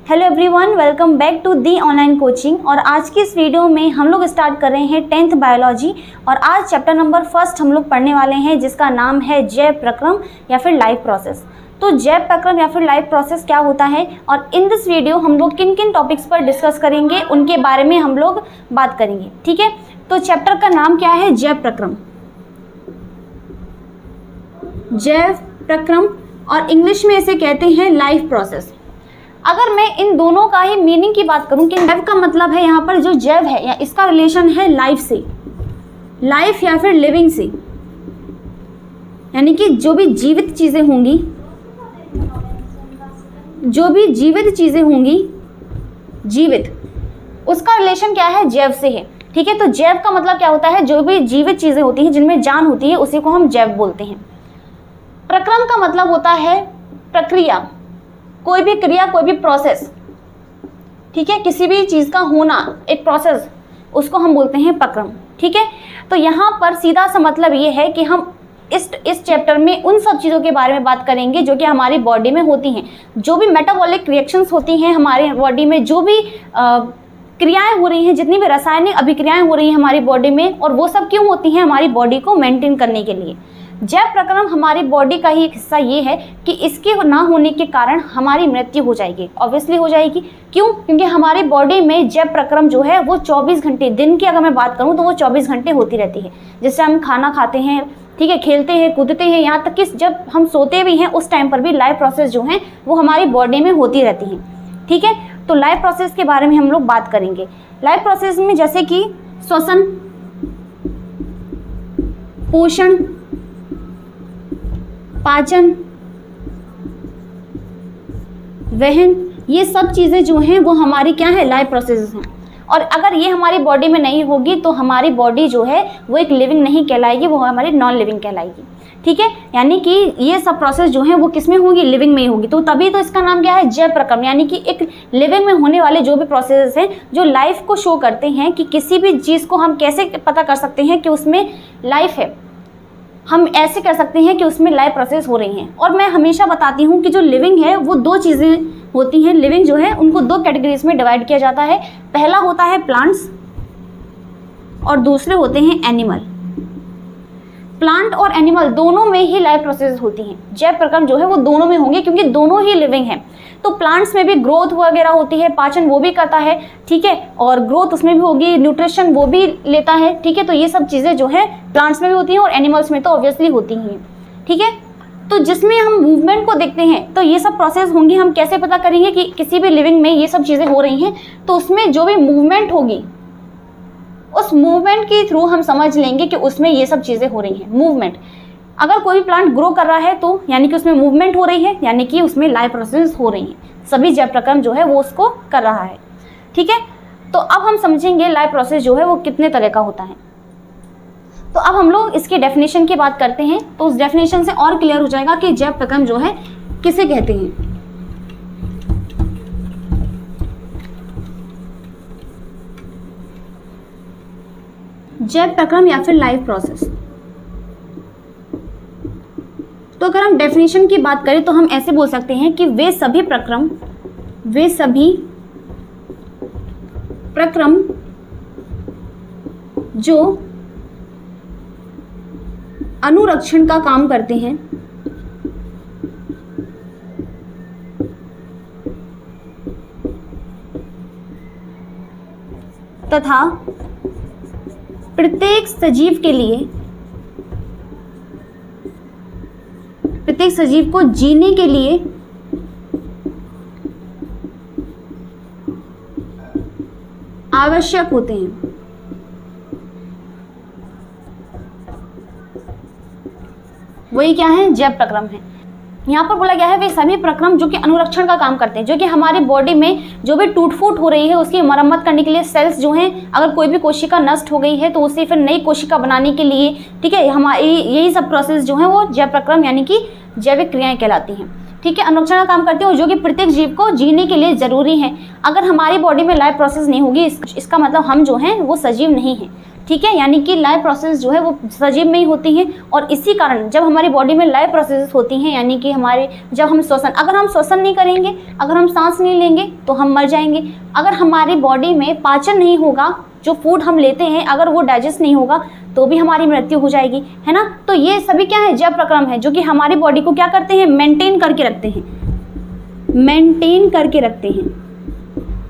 Hello everyone, welcome back to the online coaching. और आज की इस वीडियो में हम लोग स्टार्ट कर रहे हैं 10th बायोलॉजी और आज चैप्टर नंबर 1 हम लोग पढ़ने वाले हैं जिसका नाम है जैव प्रक्रम या फिर लाइफ प्रोसेस। तो जैव प्रक्रम या फिर लाइफ प्रोसेस क्या होता है और इन दिस वीडियो हम लोग किन किन टॉपिक्स पर डिस्कस करेंगे उनके बारे में हम लोग बात करेंगे। ठीक है, तो चैप्टर का नाम क्या है? जैव प्रक्रम। जैव प्रक्रम और इंग्लिश में इसे कहते हैं लाइफ प्रोसेस। अगर मैं इन दोनों का ही मीनिंग की बात करूं कि जैव का मतलब है यहाँ पर जो जैव है या इसका रिलेशन है लाइफ से, लाइफ या फिर लिविंग से, यानी कि जो भी जीवित चीजें होंगी, जो भी जीवित चीजें होंगी, जीवित, उसका रिलेशन क्या है? जैव से है। ठीक है, तो जैव का मतलब क्या होता है? जो भी जीवित चीजें होती हैं जिनमें जान होती है उसी को हम जैव बोलते हैं। प्रक्रम का मतलब होता है प्रक्रिया, कोई भी क्रिया, कोई भी प्रोसेस। ठीक है, किसी भी चीज का होना, एक प्रोसेस, उसको हम बोलते हैं प्रक्रम। ठीक है, तो यहाँ पर सीधा सा मतलब ये है कि हम इस चैप्टर में उन सब चीज़ों के बारे में बात करेंगे जो कि हमारी बॉडी में होती हैं, जो भी मेटाबॉलिक रिएक्शंस होती हैं हमारे बॉडी में, जो भी क्रियाएं हो रही हैं, जितनी भी रासायनिक अभिक्रियाएं हो रही हैं हमारी बॉडी में, और वो सब क्यों होती हैं? हमारी बॉडी को मेंटेन करने के लिए। जैव प्रक्रम हमारी बॉडी का ही एक हिस्सा ये है कि इसके ना होने के कारण हमारी मृत्यु हो जाएगी, ऑब्वियसली हो जाएगी। क्यों? क्योंकि हमारी बॉडी में जैव प्रक्रम जो है वो 24 घंटे, दिन की अगर मैं बात करूं तो वो 24 घंटे होती रहती है। जैसे हम खाना खाते हैं, ठीक है, खेलते हैं, कूदते हैं, यहाँ तक कि जब हम सोते भी हैं उस टाइम पर भी लाइफ प्रोसेस जो है वो हमारी बॉडी में होती रहती है। ठीक है, तो लाइफ प्रोसेस के बारे में हम लोग बात करेंगे। लाइफ प्रोसेस में जैसे कि श्वसन, पोषण, पाचन, वहन, ये सब चीज़ें जो हैं वो हमारी क्या है? लाइफ प्रोसेस हैं। और अगर ये हमारी बॉडी में नहीं होगी तो हमारी बॉडी जो है वो एक लिविंग नहीं कहलाएगी, वो हमारी नॉन लिविंग कहलाएगी। ठीक है, यानी कि ये सब प्रोसेस जो है वो किस में होगी? लिविंग में ही होगी। तो तभी तो इसका नाम क्या है? जैव प्रक्रम, यानी कि एक लिविंग में होने वाले जो भी प्रोसेस हैं जो लाइफ को शो करते हैं कि किसी भी चीज़ को हम कैसे पता कर सकते हैं कि उसमें लाइफ है। हम ऐसे कर सकते हैं कि उसमें लाइफ प्रोसेस हो रही हैं। और मैं हमेशा बताती हूँ कि जो लिविंग है वो दो चीज़ें होती हैं। लिविंग जो है उनको दो कैटेगरीज में डिवाइड किया जाता है। पहला होता है प्लांट्स और दूसरे होते हैं एनिमल। प्लांट और एनिमल दोनों में ही लाइफ प्रोसेस होती हैं। जैव प्रक्रम जो है वो दोनों में होंगे क्योंकि दोनों ही लिविंग हैं। तो प्लांट्स में भी ग्रोथ वगैरह होती है, पाचन वो भी करता है, ठीक है, और ग्रोथ उसमें भी होगी, न्यूट्रिशन वो भी लेता है। ठीक है, तो ये सब चीज़ें जो है प्लांट्स में भी होती हैं और एनिमल्स में तो ऑब्वियसली होती ही हैं। ठीक है, तो जिसमें हम मूवमेंट को देखते हैं तो ये सब प्रोसेस होंगी। हम कैसे पता करेंगे कि किसी भी लिविंग में ये सब चीज़ें हो रही हैं? तो उसमें जो भी मूवमेंट होगी उस मूवमेंट के थ्रू हम समझ लेंगे कि उसमें ये सब चीज़ें हो रही हैं। मूवमेंट, अगर कोई भी प्लांट ग्रो कर रहा है तो यानी कि उसमें मूवमेंट हो रही है, यानी कि उसमें लाइफ प्रोसेस हो रही है। सभी जैव प्रक्रम जो है वो उसको कर रहा है। ठीक है, तो अब हम समझेंगे लाइफ प्रोसेस जो है वो कितने तरह का होता है। तो अब हम लोग इसकी डेफिनेशन की बात करते हैं तो उस डेफिनेशन से और क्लियर हो जाएगा कि जैव प्रक्रम जो है किसे कहते हैं। जैव प्रक्रम या फिर लाइफ प्रोसेस, तो अगर हम डेफिनेशन की बात करें तो हम ऐसे बोल सकते हैं कि वे सभी प्रक्रम जो अनुरक्षण का काम करते हैं तथा प्रत्येक सजीव को जीने के लिए आवश्यक होते हैं। वही क्या है? जैव प्रक्रम है। यहाँ पर बोला गया है वे सभी प्रक्रम जो कि अनुरक्षण का काम करते हैं, जो कि हमारी बॉडी में जो भी टूट फूट हो रही है उसकी मरम्मत करने के लिए, सेल्स जो हैं, अगर कोई भी कोशिका नष्ट हो गई है तो उसे फिर नई कोशिका बनाने के लिए, ठीक है, हमारी यही सब प्रोसेस जो है वो जैव प्रक्रम यानी कि जैविक क्रियाएं कहलाती हैं। ठीक है, अनुरक्षण का काम करते हैं और जो कि प्रत्येक जीव को जीने के लिए जरूरी है। अगर हमारी बॉडी में लाइफ प्रोसेस नहीं होगी इसका मतलब हम जो हैं वो सजीव नहीं हैं। ठीक है, यानी कि लाइफ प्रोसेस जो है वो सजीव में ही होती हैं। और इसी कारण जब हमारी बॉडी में लाइफ प्रोसेस होती हैं, यानी कि हमारे जब हम श्वसन, अगर हम श्वसन नहीं करेंगे, अगर हम सांस नहीं लेंगे तो हम मर जाएंगे। अगर हमारी बॉडी में पाचन नहीं होगा, जो फूड हम लेते हैं अगर वो डाइजेस्ट नहीं होगा तो भी हमारी मृत्यु हो जाएगी, है ना। तो ये सभी क्या है, जैव प्रक्रम है, जो कि हमारी बॉडी को क्या करते हैं, मेंटेन करके रखते हैं, मेंटेन करके रखते हैं।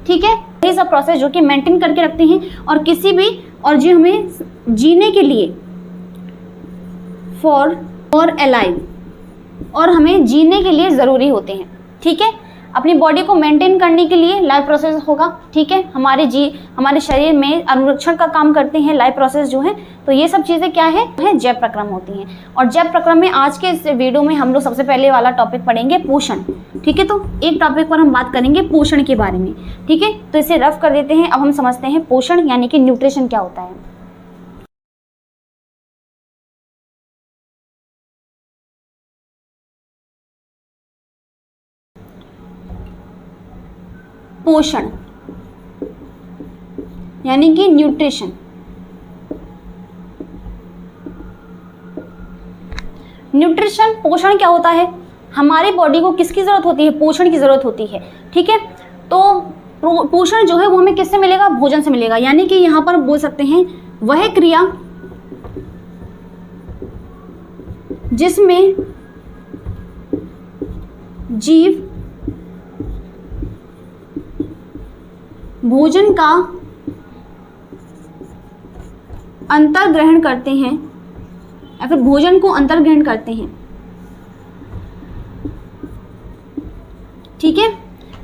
ठीक है, ये सब प्रोसेस जो कि मेंटेन करके रखते हैं और किसी भी, और जो हमें जीने के लिए फॉर अलाइव, और हमें जीने के लिए ज़रूरी होते हैं। ठीक है, अपनी बॉडी को मेंटेन करने के लिए लाइफ प्रोसेस होगा। ठीक है, हमारे शरीर में अनुरक्षण का काम करते हैं लाइफ प्रोसेस जो है। तो ये सब चीज़ें क्या है जैव प्रक्रम होती हैं। और जैव प्रक्रम में आज के इस वीडियो में हम लोग सबसे पहले वाला टॉपिक पढ़ेंगे पोषण। ठीक है, तो एक टॉपिक पर हम बात करेंगे पोषण के बारे में। ठीक है, तो इसे रफ कर देते हैं। अब हम समझते हैं पोषण यानी कि न्यूट्रिशन क्या होता है। पोषण यानी कि न्यूट्रिशन। न्यूट्रिशन, पोषण क्या होता है, हमारी बॉडी को किसकी ज़रूरत होती है, पोषण की ज़रूरत होती है। ठीक है, तो पोषण जो है वो हमें किससे मिलेगा, भोजन से मिलेगा। यानी कि यहाँ पर बोल सकते हैं वह क्रिया जिसमें जीव भोजन का अंतर्ग्रहण करते हैं या फिर भोजन को अंतर्ग्रहण करते हैं। ठीक है,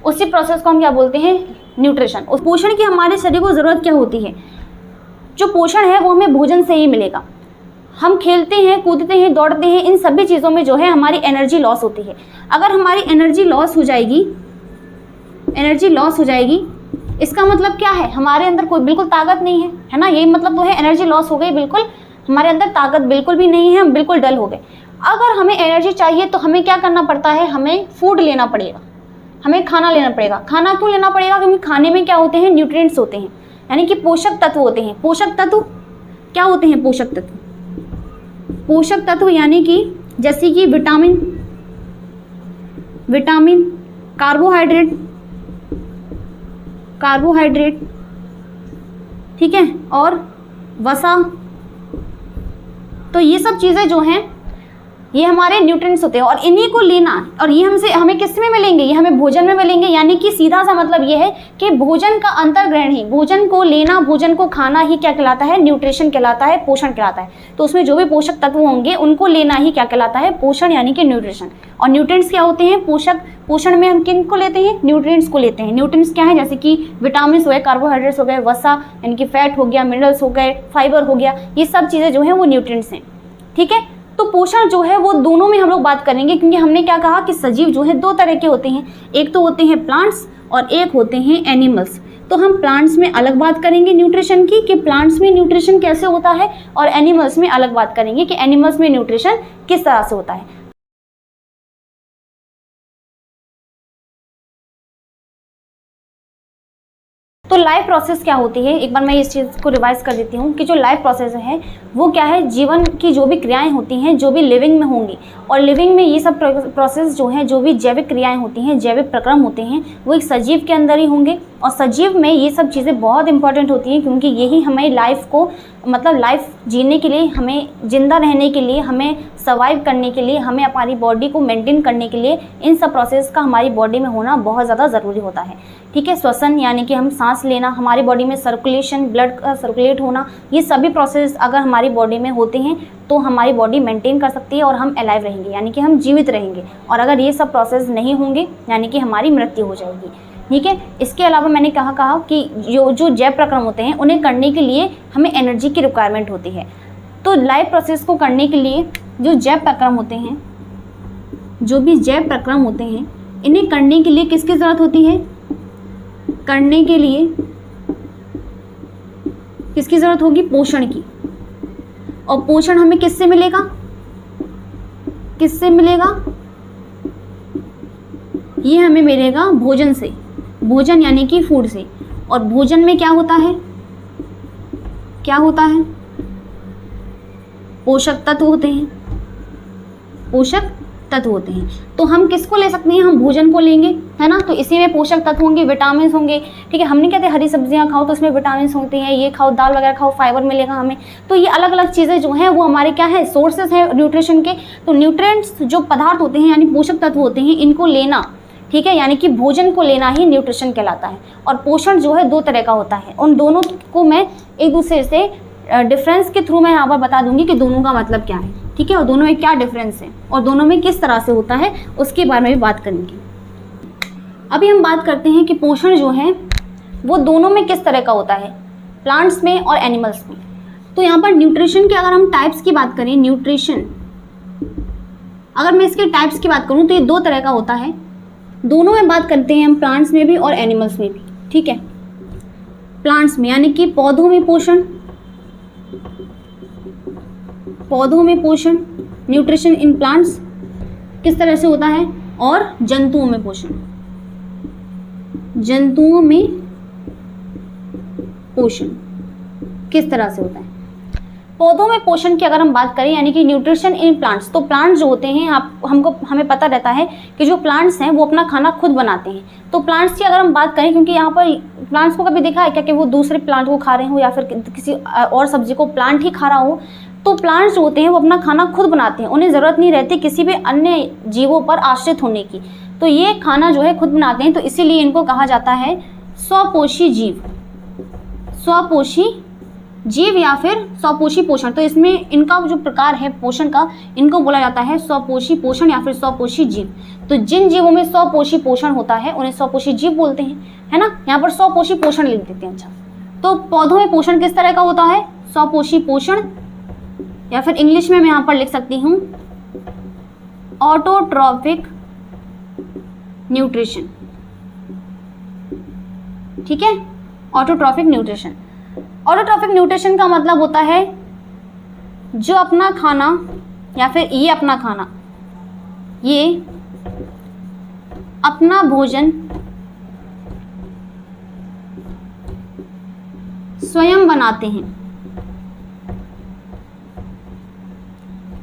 उसी प्रोसेस को हम क्या बोलते हैं, न्यूट्रिशन। उस पोषण की हमारे शरीर को ज़रूरत क्या होती है, जो पोषण है वो हमें भोजन से ही मिलेगा। हम खेलते हैं, कूदते हैं, दौड़ते हैं, इन सभी चीज़ों में जो है हमारी एनर्जी लॉस होती है। अगर हमारी एनर्जी लॉस हो जाएगी, इसका मतलब क्या है, हमारे अंदर कोई बिल्कुल ताकत नहीं है ना। यही मतलब तो है, एनर्जी लॉस हो गई, बिल्कुल हमारे अंदर ताकत बिल्कुल भी नहीं है, हम बिल्कुल डल हो गए। अगर हमें एनर्जी चाहिए तो हमें क्या करना पड़ता है, हमें फूड लेना पड़ेगा, हमें खाना लेना पड़ेगा। खाना क्यों लेना पड़ेगा, क्योंकि खाने में क्या होते हैं, न्यूट्रिएंट्स होते हैं, यानी कि पोषक तत्व होते हैं। पोषक तत्व क्या होते हैं, पोषक तत्व यानी कि जैसे कि विटामिन, कार्बोहाइड्रेट, ठीक है, और वसा। तो ये सब चीज़ें जो हैं ये हमारे न्यूट्रिएंट्स होते हैं और इन्हीं को लेना, और ये हमें किस में मिलेंगे, ये हमें भोजन में मिलेंगे। यानी कि सीधा सा मतलब ये है कि भोजन का अंतर्ग्रहण ही, भोजन को लेना, भोजन को खाना ही क्या कहलाता है, न्यूट्रिशन कहलाता है, पोषण कहलाता है। तो उसमें जो भी पोषक तत्व होंगे उनको लेना ही क्या कहलाता है, पोषण यानी कि न्यूट्रिशन। और न्यूट्रिएंट्स क्या होते हैं, पोषण में हम किन को लेते हैं, न्यूट्रिएंट्स को लेते हैं। न्यूट्रिएंट्स क्या है, जैसे कि विटामिन हो गए, कार्बोहाइड्रेट्स हो गए, वसा यानी कि फैट हो गया, मिनरल्स हो गए, फाइबर हो गया, ये सब चीज़ें जो हैं वो न्यूट्रिएंट्स हैं। ठीक है, तो पोषण जो है वो दोनों में हम लोग बात करेंगे, क्योंकि हमने क्या कहा कि सजीव जो है दो तरह के होते हैं, एक तो होते हैं प्लांट्स और एक होते हैं एनिमल्स। तो हम प्लांट्स में अलग बात करेंगे न्यूट्रिशन की, कि प्लांट्स में न्यूट्रिशन कैसे होता है, और एनिमल्स में अलग बात करेंगे कि एनिमल्स में न्यूट्रिशन किस तरह से होता है। तो लाइफ प्रोसेस क्या होती है, एक बार मैं इस चीज़ को रिवाइज कर देती हूँ कि जो लाइफ प्रोसेस है वो क्या है, जीवन की जो भी क्रियाएं होती हैं, जो भी लिविंग में होंगी, और लिविंग में ये सब प्रोसेस जो हैं, जो भी जैविक क्रियाएं होती हैं, जैविक प्रक्रम होते हैं, वो एक सजीव के अंदर ही होंगे। और सजीव में ये सब चीज़ें बहुत इंपॉर्टेंट होती हैं, क्योंकि यही हमें लाइफ को, मतलब लाइफ जीने के लिए, हमें जिंदा रहने के लिए, हमें सर्वाइव करने के लिए, हमें हमारी बॉडी को मेंटेन करने के लिए इन सब प्रोसेस का हमारी बॉडी में होना बहुत ज़्यादा ज़रूरी होता है। ठीक है, श्वसन यानी कि हम सांस लेना, हमारी बॉडी में सर्कुलेशन, ब्लड का सर्कुलेट होना, ये सभी प्रोसेस अगर हमारी बॉडी में होते हैं तो हमारी बॉडी मेंटेन कर सकती है और हम अलाइव रहेंगे, यानी कि हम जीवित रहेंगे। और अगर ये सब प्रोसेस नहीं होंगे यानी कि हमारी मृत्यु हो जाएगी। ठीक है, इसके अलावा मैंने कहा कि जो जैव प्रक्रम होते हैं उन्हें करने के लिए हमें एनर्जी की रिक्वायरमेंट होती है। तो लाइफ प्रोसेस को करने के लिए जो जैव प्रक्रम होते हैं, जो भी जैव प्रक्रम होते हैं, इन्हें करने के लिए किसकी ज़रूरत होती है, करने के लिए किसकी ज़रूरत होगी, पोषण की। और पोषण हमें किससे मिलेगा, किससे मिलेगा, ये हमें मिलेगा भोजन से, भोजन यानी कि फूड से। और भोजन में क्या होता है, क्या होता है? पोषक तत्व होते हैं, पोषक तत्व होते हैं। तो हम किसको ले सकते हैं? हम भोजन को लेंगे, है ना। तो इसी में पोषक तत्व होंगे, विटामिन होंगे, ठीक है। हम नहीं कहते हरी सब्जियां खाओ तो उसमें विटामिन होते हैं, ये खाओ, दाल वगैरह खाओ, फाइबर मिलेगा हमें। तो ये अलग अलग चीज़ें जो हैं वो हमारे क्या है? सोर्सेज हैं न्यूट्रिशन के। तो न्यूट्रिएंट्स जो पदार्थ होते हैं यानी पोषक तत्व होते हैं, इनको लेना, ठीक है, यानी कि भोजन को लेना ही न्यूट्रिशन कहलाता है। और पोषण जो है 2 तरह का होता है। उन दोनों को मैं एक दूसरे से डिफरेंस के थ्रू मैं यहाँ पर बता दूंगी कि दोनों का मतलब क्या है, ठीक है, और दोनों में क्या डिफरेंस है और दोनों में किस तरह से होता है, उसके बारे में भी बात करेंगे। अभी हम बात करते हैं कि पोषण जो है वो दोनों में किस तरह का होता है, प्लांट्स में और एनिमल्स में। तो यहाँ पर न्यूट्रिशन के अगर हम टाइप्स की बात करें, न्यूट्रिशन अगर मैं इसके टाइप्स की बात करूँ तो ये 2 तरह का होता है। दोनों में बात करते हैं हम, प्लांट्स में भी और एनिमल्स में भी, ठीक है। प्लांट्स में यानी कि पौधों में पोषण, पौधों में पोषण, न्यूट्रिशन इन प्लांट्स किस तरह से होता है, और जंतुओं में पोषण, जंतुओं में पोषण किस तरह से होता है। पौधों में पोषण की अगर हम बात करें यानी कि न्यूट्रिशन इन प्लांट्स, तो प्लांट्स जो होते हैं हमें पता रहता है कि जो प्लांट्स हैं वो अपना खाना खुद बनाते हैं। तो प्लांट्स की अगर हम बात करें, क्योंकि यहाँ पर प्लांट्स को कभी देखा है क्या कि वो दूसरे प्लांट को खा रहे हो या फिर किसी और सब्जी को प्लांट ही खा रहा हो। तो प्लांट्स जो होते हैं वो अपना खाना खुद बनाते हैं, उन्हें ज़रूरत नहीं रहती किसी भी अन्य जीवों पर आश्रित होने की। तो ये खाना जो है खुद बनाते हैं, तो इसीलिए इनको कहा जाता है स्वपोषी जीव, स्वपोषी जीव या फिर स्वपोषी पोषण। तो इसमें इनका जो प्रकार है पोषण का, इनको बोला जाता है स्वपोषी पोषण या फिर स्वपोषी जीव। तो जिन जीवों में स्वपोषी पोषण होता है उन्हें स्वपोषी जीव बोलते हैं, है ना। यहाँ पर स्वपोषी पोषण लिख देते हैं। अच्छा, तो पौधों में पोषण किस तरह का होता है? स्वपोषी पोषण, या फिर इंग्लिश में मैं यहाँ पर लिख सकती हूँ ऑटोट्रॉफिक न्यूट्रिशन, ठीक है, ऑटोट्रॉफिक न्यूट्रिशन। ऑटोट्रॉफिक न्यूट्रिशन का मतलब होता है जो अपना खाना या फिर ये अपना खाना, ये अपना भोजन स्वयं बनाते हैं।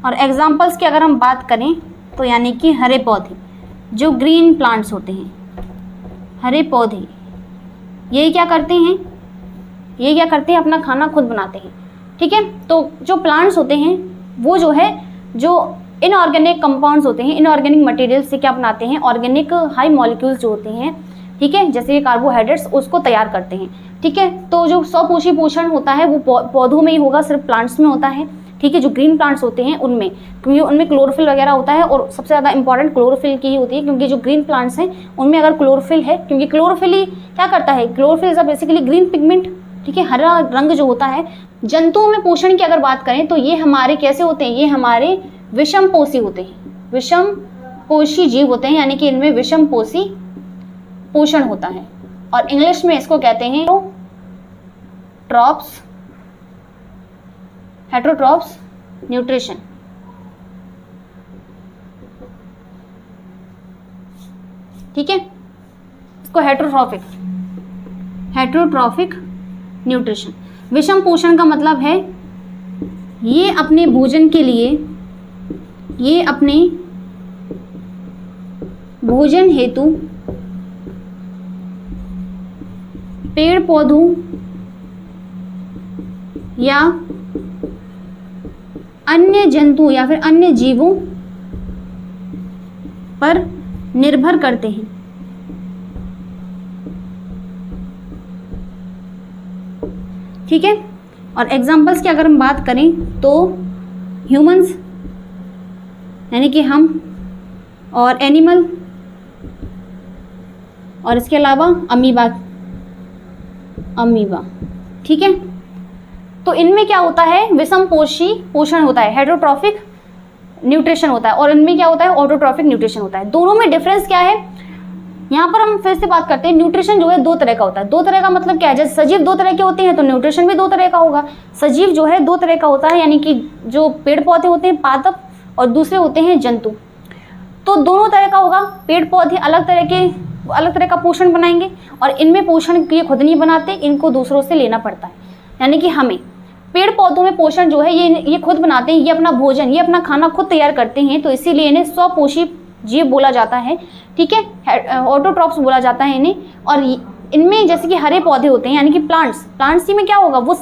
और एग्जाम्पल्स की अगर हम बात करें तो यानी कि हरे पौधे, जो ग्रीन प्लांट्स होते हैं, हरे पौधे ये क्या करते हैं? ये क्या करते हैं? अपना खाना खुद बनाते हैं, ठीक है। तो जो प्लांट्स होते हैं वो जो है जो इनऑर्गेनिक कंपाउंड्स होते हैं, इनऑर्गेनिक मटेरियल से क्या बनाते हैं? ऑर्गेनिक हाई मॉलिक्यूल्स जो होते हैं, ठीक है, जैसे कार्बोहाइड्रेट्स, उसको तैयार करते हैं, ठीक है। तो जो स्वपोषी पोषण होता है वो पौधों में ही होगा, सिर्फ प्लांट्स में होता है, ठीक है। जो ग्रीन प्लांट्स होते हैं उनमें, क्योंकि उनमें क्लोरोफिल वगैरह होता है और सबसे ज़्यादा इंपॉर्टेंट क्लोरोफिल की ही होती है, क्योंकि जो ग्रीन प्लांट्स हैं उनमें अगर क्लोरोफिल है, क्योंकि क्लोरोफिल ही क्या करता है? Chlorophyll is basically green pigment, ठीक है, हरा रंग जो होता है। जंतुओं में पोषण की अगर बात करें तो ये हमारे कैसे होते हैं? ये हमारे विषमपोषी होते हैं, विषमपोषी जीव होते हैं, यानी कि इनमें विषमपोषी पोषण होता है। और इंग्लिश में इसको कहते हैं ट्रॉप्स, हेटरोट्रॉप्स न्यूट्रिशन, ठीक है, इसको हेटरोट्रॉफिक न्यूट्रिशन। विषम पोषण का मतलब है ये अपने भोजन के लिए, ये अपने भोजन हेतु पेड़ पौधों या अन्य जंतु या फिर अन्य जीवों पर निर्भर करते हैं, ठीक है। और एग्जाम्पल्स की अगर हम बात करें तो ह्यूमंस यानी कि हम, और एनिमल, और इसके अलावा अमीबा, ठीक है। तो इनमें क्या होता है? विषमपोषी पोषण होता है, हेटरोट्रॉफिक न्यूट्रिशन होता है, और इनमें क्या होता है? ऑटोट्रॉफिक न्यूट्रिशन होता है। दोनों में डिफरेंस क्या है? यहाँ पर हम फिर से बात करते हैं, न्यूट्रिशन जो है 2 तरह का होता है। 2 तरह का मतलब क्या है? जैसे सजीव 2 तरह के होते हैं तो न्यूट्रिशन भी 2 तरह का होगा। सजीव जो है 2 तरह का होता है, यानी कि जो पेड़ पौधे होते हैं पादप, और दूसरे होते हैं जंतु। तो दोनों तरह का होगा। पेड़ पौधे अलग तरह का पोषण बनाएंगे, और इनमें पोषण ये खुद नहीं बनाते, इनको दूसरों से लेना पड़ता है, यानी कि हमें। पेड़ पौधों में पोषण जो है ये खुद बनाते हैं, ये अपना भोजन, ये अपना खाना खुद तैयार करते हैं, तो इसीलिए इन्हें स्वपोषी जीव बोला जाता है। ठीक है, ऑटोट्रॉफ्स बोला जाता है इन्हें। और इनमें जैसे कि हरे पौधे होते हैं यानी कि प्लांट्स में क्या होगा, वो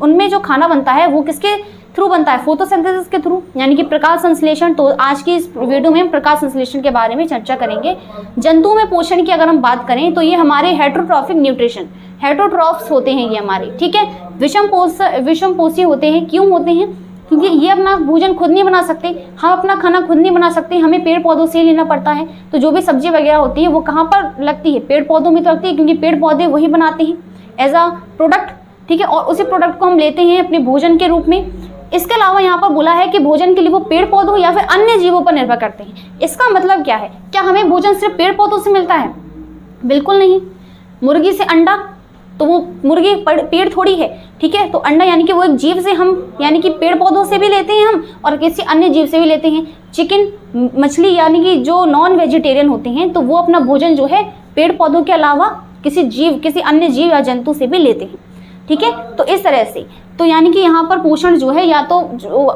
उनमें जो खाना बनता है वो किसके थ्रू बनता है, फोटोसिंथेसिस के थ्रू, यानी कि प्रकाश संश्लेषण। तो आज की इस वीडियो में हम प्रकाश संश्लेषण के बारे में चर्चा करेंगे। जंतुओं में पोषण की अगर हम बात करें तो ये हमारे हेटरोट्रॉफिक न्यूट्रिशन, हेटरोट्रॉफ्स होते हैं ये हमारे। ठीक है, विषमपोषी होते हैं। क्यों होते हैं? क्योंकि ये अपना भोजन खुद नहीं बना सकते, हम अपना खाना खुद नहीं बना सकते, हमें पेड़ पौधों से लेना पड़ता है। तो जो भी सब्जी वगैरह होती है वो कहाँ पर लगती है, पेड़ पौधों में तो लगती है, क्योंकि पेड़ पौधे वही बनाते हैं एज अ प्रोडक्ट। ठीक है, और उसी प्रोडक्ट को हम लेते हैं अपने भोजन के रूप में। इसके अलावा यहाँ पर बोला है कि भोजन के लिए वो पेड़ पौधों या फिर अन्य जीवों पर निर्भर करते हैं। इसका मतलब क्या है? क्या हमें भोजन सिर्फ पेड़ पौधों से मिलता है? बिल्कुल नहीं। मुर्गी से अंडा, तो वो मुर्गी पेड़ थोड़ी है। ठीक है, तो अंडा यानी कि वो एक जीव से हम यानी कि पेड़ पौधों से भी लेते हैं हम, और किसी अन्य जीव से भी लेते हैं। चिकन, मछली यानी कि जो नॉन वेजिटेरियन होते हैं, तो वो अपना भोजन जो है पेड़ पौधों के अलावा किसी अन्य जीव या जंतु से भी लेते हैं। ठीक है, तो इस तरह से तो यानी कि यहाँ पर पोषण जो है या तो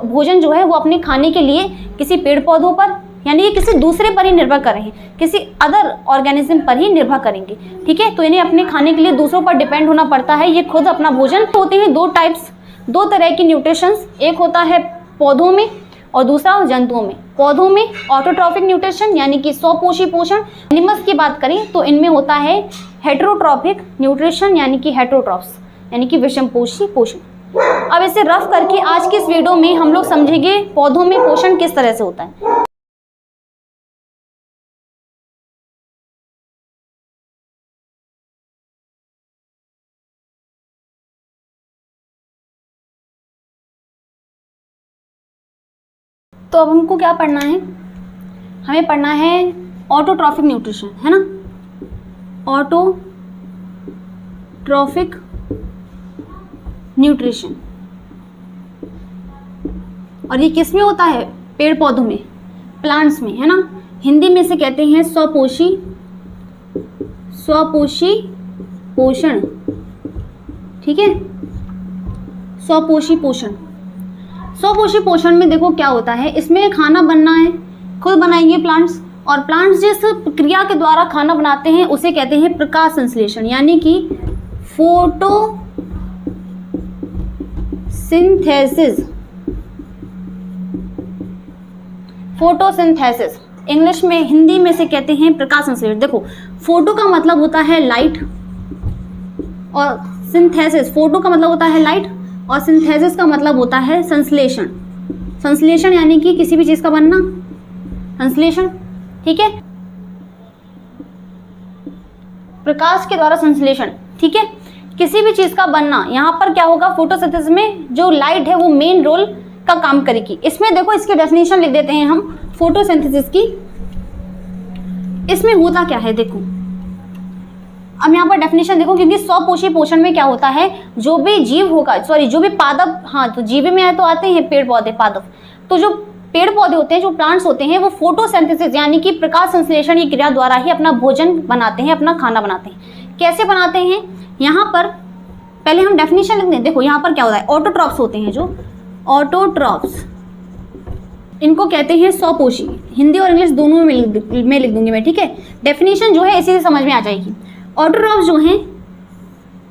भोजन जो है वो अपने खाने के लिए किसी पेड़ पौधों पर यानी कि किसी दूसरे पर ही निर्भर कर रहे हैं, किसी अदर ऑर्गेनिज्म पर ही निर्भर करेंगे। ठीक है, तो इन्हें अपने खाने के लिए दूसरों पर डिपेंड होना पड़ता है, ये खुद अपना भोजन। होते हैं दो तरह की न्यूट्रिशंस, एक होता है पौधों में और दूसरा जंतुओं में। पौधों में ऑटोट्रॉफिक न्यूट्रिशन यानी कि स्वपोषी पोषण। एनिमल्स की बात करें तो इनमें होता है हेटरोट्रॉफिक न्यूट्रिशन यानी कि हेटरोट्रॉफ्स यानी कि विषमपोषी पोषण। अब इसे रफ करके आज की इस वीडियो में हम लोग समझेंगे पौधों में पोषण किस तरह से होता है। तो अब हमको क्या पढ़ना है? हमें पढ़ना है ऑटोट्रॉफिक न्यूट्रिशन, है ना। ऑटोट्रॉफिक न्यूट्रिशन, और ये किस में होता है? पेड़ पौधों में, प्लांट्स में, है ना। हिंदी में से कहते हैं स्वपोषी पोषण। ठीक है, स्वपोषी पोषण। स्वपोषी पोषण में देखो क्या होता है, इसमें खाना बनना है, खुद बनाएंगे प्लांट्स, और प्लांट्स जिस क्रिया के द्वारा खाना बनाते हैं उसे कहते हैं प्रकाश संश्लेषण यानी कि फोटोसिंथेसिस। इंग्लिश में, हिंदी में से कहते हैं प्रकाश संश्लेषण। देखो, फोटो का मतलब होता है लाइट, और सिंथेसिस, फोटो का मतलब होता है लाइट और सिंथेसिस का मतलब होता है संश्लेषण। संश्लेषण यानी कि किसी भी चीज का बनना, संश्लेषण। ठीक है, प्रकाश के द्वारा संश्लेषण। ठीक है, किसी भी चीज का बनना। यहाँ पर क्या होगा, फोटोसिंथेसिस में जो लाइट है वो मेन रोल का काम करेगी। इसमें देखो, इसकी डेफिनेशन लिख देते हैं हम फोटोसिंथेसिस की। इसमें होता क्या है देखो, अब यहाँ पर डेफिनेशन देखो, क्योंकि स्वपोषी पोषण में क्या होता है, जो भी जीव होगा, जो भी पादप, हाँ तो जीव में आए तो आते हैं पेड़ पौधे, पादप। तो जो पेड़ पौधे होते हैं, जो प्लांट्स होते हैं, वो फोटोसिंथेसिस यानी कि प्रकाश संश्लेषण की क्रिया द्वारा ही अपना भोजन बनाते हैं, अपना खाना बनाते हैं। कैसे बनाते हैं? यहाँ पर पहले हम डेफिनेशन लिख दें। देखो यहाँ पर क्या होता है, ऑटोट्रॉफ्स होते हैं, जो ऑटोट्रॉफ्स, इनको कहते हैं स्वपोषी। हिंदी और इंग्लिश दोनों में लिख दूंगी मैं। ठीक है, डेफिनेशन जो है इसी से समझ में आ जाएगी। ऑटोट्रॉफ्स जो हैं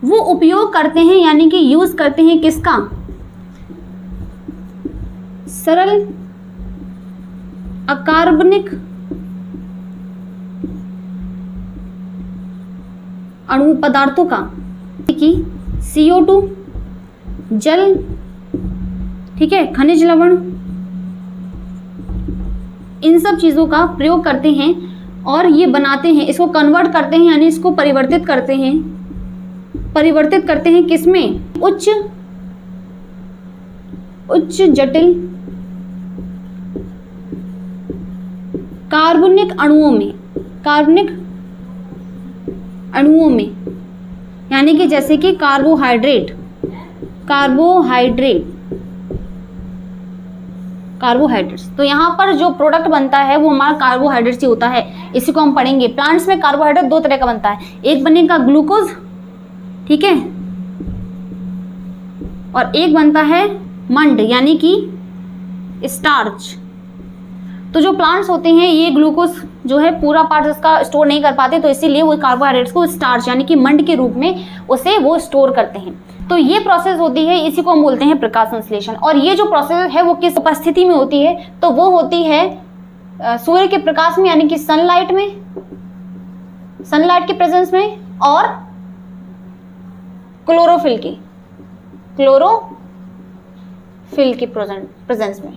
वो उपयोग करते हैं यानी कि यूज करते हैं किसका? सरल अकार्बनिक अणु पदार्थों का, कि CO2, जल, ठीक है, खनिज लवण, इन सब चीजों का प्रयोग करते हैं और ये बनाते हैं, इसको कन्वर्ट करते हैं यानी इसको परिवर्तित करते हैं किसमें? उच्च जटिल कार्बनिक अणुओं में, यानी कि जैसे कि कार्बोहाइड्रेट्स। तो यहाँ पर जो प्रोडक्ट बनता है वो हमारा कार्बोहाइड्रेट्स ही होता है। इसी को हम पढ़ेंगे। प्लांट्स में कार्बोहाइड्रेट दो तरह का बनता है, एक बनेगा ग्लूकोज, ठीक है, और एक बनता है मंड यानी कि स्टार्च। तो जो प्लांट्स होते हैं ये ग्लूकोज जो है पूरा पार्ट इसका स्टोर नहीं कर पाते, तो इसीलिए वो कार्बोहाइड्रेट्स को स्टार्च यानी कि मंड के रूप में उसे वो स्टोर करते हैं। तो ये प्रोसेस होती है, इसी को हम बोलते हैं प्रकाश संश्लेषण। और ये जो प्रोसेस है वो किस उपस्थिति में होती है, तो वो होती है सूर्य के प्रकाश में यानी कि सनलाइट में, सनलाइट के प्रेजेंस में, और क्लोरोफिल की प्रेजेंस में।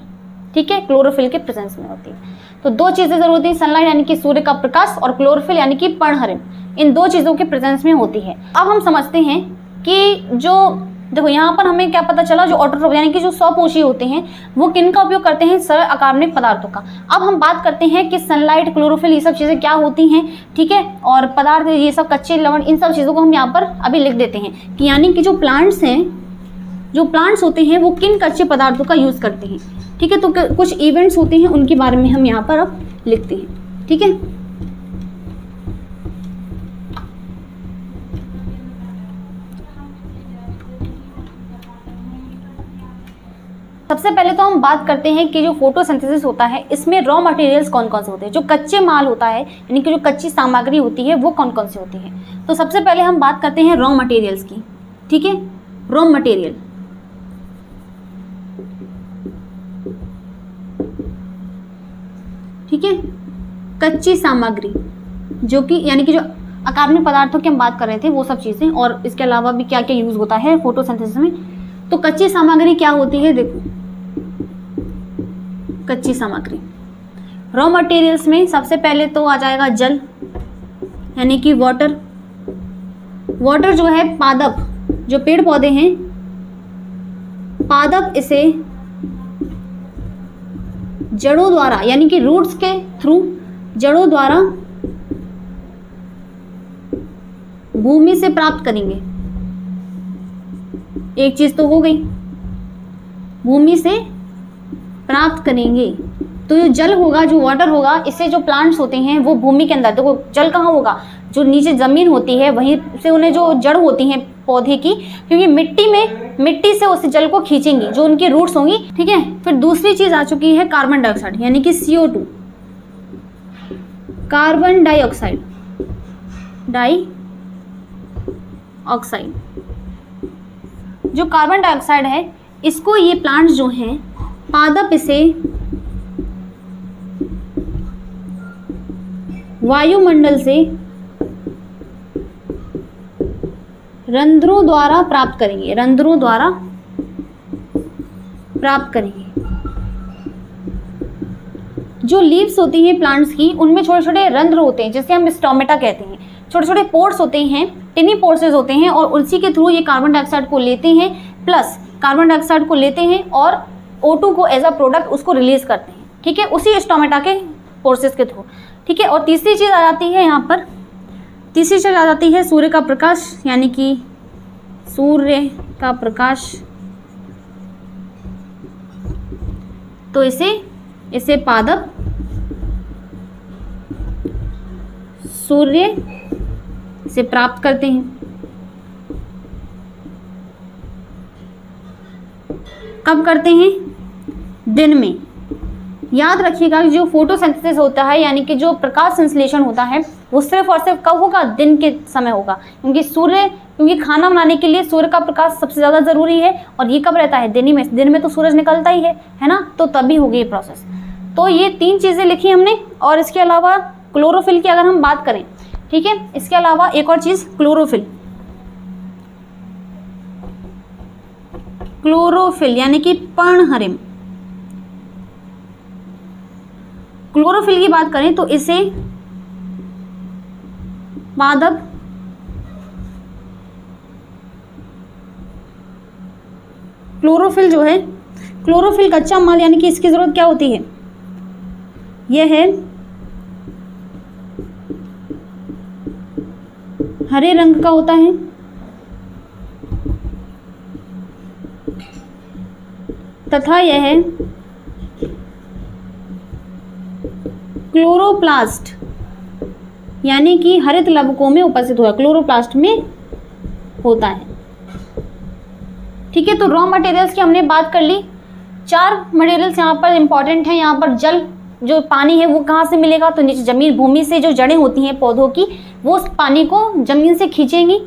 ठीक है, क्लोरोफिल के प्रेजेंस में होती है। तो दो चीजें जरूर होती है, सनलाइट यानी कि सूर्य का प्रकाश और क्लोरोफिल यानी कि पर्णहरिम, इन दो चीजों के प्रेजेंस में होती है। अब हम समझते हैं कि जो देखो यहाँ पर हमें क्या पता चला, जो ऑटोट्रोफ यानी कि जो स्वपोषी होते हैं वो किन का उपयोग करते हैं, सरल अकार्बनिक पदार्थों का। अब हम बात करते हैं कि सनलाइट, क्लोरोफिल ये सब चीज़ें क्या होती हैं। ठीक है, और पदार्थ ये सब कच्चे लवण, इन सब चीज़ों को हम यहाँ पर अभी लिख देते हैं कि यानी कि जो प्लांट्स हैं, जो प्लांट्स होते हैं वो किन कच्चे पदार्थों का यूज़ करते हैं। ठीक है, तो कुछ इवेंट्स होते हैं उनके बारे में हम यहाँ पर अब लिखते हैं। ठीक है, सबसे पहले तो हम बात करते हैं कि जो फोटोसिंथेसिस होता है इसमें रॉ मटेरियल्स कौन कौन से होते हैं, जो कच्चे माल होता है यानी कि जो कच्ची सामग्री होती है वो कौन कौन सी होती है। तो सबसे पहले हम बात करते हैं रॉ मटेरियल्स की। ठीक है, रॉ मटेरियल, ठीक है, कच्ची सामग्री जो कि यानी कि जो अकार्बनिक पदार्थों की हम बात कर रहे थे वो सब चीज़ें, और इसके अलावा भी क्या क्या यूज़ होता है फोटोसिंथेसिस में। तो कच्ची सामग्री क्या होती है, देखो कच्ची सामग्री रॉ मटेरियल्स में सबसे पहले तो आ जाएगा जल यानी कि वाटर। वाटर जो है पादप, जो पेड़ पौधे हैं, पादप इसे जड़ों द्वारा यानी कि रूट्स के थ्रू, जड़ों द्वारा भूमि से प्राप्त करेंगे। एक चीज तो हो गई, भूमि से प्राप्त करेंगे। तो जो जल होगा, जो वाटर होगा, इससे जो प्लांट्स होते हैं वो भूमि के अंदर, देखो जल कहाँ होगा, जो नीचे जमीन होती है वहीं से उन्हें जो जड़ होती हैं पौधे की, क्योंकि मिट्टी से उस जल को खींचेंगी जो उनकी रूट्स होंगी। ठीक है, फिर दूसरी चीज आ चुकी है कार्बन डाइऑक्साइड यानी कि CO2, कार्बन डाइऑक्साइड, जो कार्बन डाइऑक्साइड है इसको ये प्लांट्स जो हैं पादप इसे वायुमंडल से रंध्रों द्वारा प्राप्त करेंगे, रंध्रों द्वारा प्राप्त करेंगे। जो लीव्स होती हैं प्लांट्स की, उनमें छोटे छोटे रंध्र होते हैं जिसे हम स्टोमेटा कहते हैं। छोटे छोटे पोर्स होते हैं, टिनी पोर्सेज होते हैं, और उसी के थ्रू ये कार्बन डाइऑक्साइड को लेते हैं, प्लस कार्बन डाइऑक्साइड को लेते हैं और O2 को एज अ प्रोडक्ट उसको रिलीज करते हैं। ठीक है, उसी स्टोमेटा के पोर्सेज के थ्रू। ठीक है, और तीसरी चीज़ आ जाती है यहाँ पर, तीसरी चीज़ आ जाती है सूर्य का प्रकाश यानी कि सूर्य का प्रकाश। तो इसे पादप सूर्य से प्राप्त करते हैं। कब करते हैं, दिन में। याद रखिएगा कि जो फोटोसिंथेसिस होता है यानी कि जो प्रकाश संश्लेषण होता है वो सिर्फ और सिर्फ कब होगा, दिन के समय होगा, क्योंकि खाना बनाने के लिए सूर्य का प्रकाश सबसे ज़्यादा ज़रूरी है, और ये कब रहता है, दिन में तो सूरज निकलता ही है ना, तो तभी होगी ये प्रोसेस। तो ये तीन चीज़ें लिखी हमने, और इसके अलावा क्लोरोफिल की अगर हम बात करें, ठीक है, इसके अलावा एक और चीज़ क्लोरोफिल यानी कि पर्णहरिम। क्लोरोफिल की बात करें तो इसे पादप क्लोरोफिल जो है, क्लोरोफिल कच्चा माल यानी कि इसकी जरूरत क्या होती है, यह है हरे रंग का होता है, तथा यह क्लोरोप्लास्ट यानी कि हरित लवकों में उपस्थित हुआ, क्लोरोप्लास्ट में होता है। ठीक है। तो रॉ मटेरियल्स की हमने बात कर ली। 4 मटेरियल्स यहाँ पर इंपॉर्टेंट हैं। यहाँ पर जल, जो पानी है वो कहाँ से मिलेगा, तो नीचे जमीन, भूमि से जो जड़ें होती हैं पौधों की, वो उस पानी को जमीन से खींचेंगी।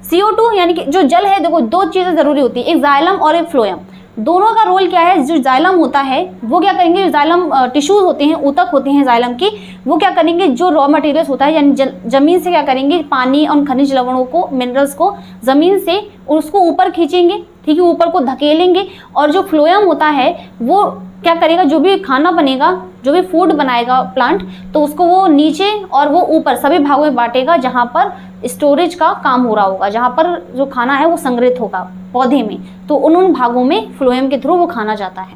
CO2 यानी कि जो जल है, देखो 2 चीज़ें ज़रूरी होती है, एक जाइलम और एक फ्लोएम। दोनों का रोल क्या है, जो जाइलम होता है वो क्या करेंगे, जो जाइलम टिश्यूज होते हैं, ऊतक होते हैं जाइलम की, वो क्या करेंगे, जो रॉ मटेरियल्स होता है यानी जमीन से क्या करेंगे, पानी और खनिज लवणों को, मिनरल्स को जमीन से उसको ऊपर खींचेंगे, ठीक है, ऊपर को धकेलेंगे। और जो फ्लोएम होता है वो क्या करेगा, जो भी खाना बनेगा, जो भी फूड बनाएगा प्लांट, तो उसको वो नीचे और वो ऊपर सभी भागों में बांटेगा, जहाँ पर स्टोरेज का काम हो रहा होगा, जहाँ पर जो खाना है वो संग्रहित होगा पौधे में, तो उन भागों में फ्लोएम के थ्रू वो खाना जाता है।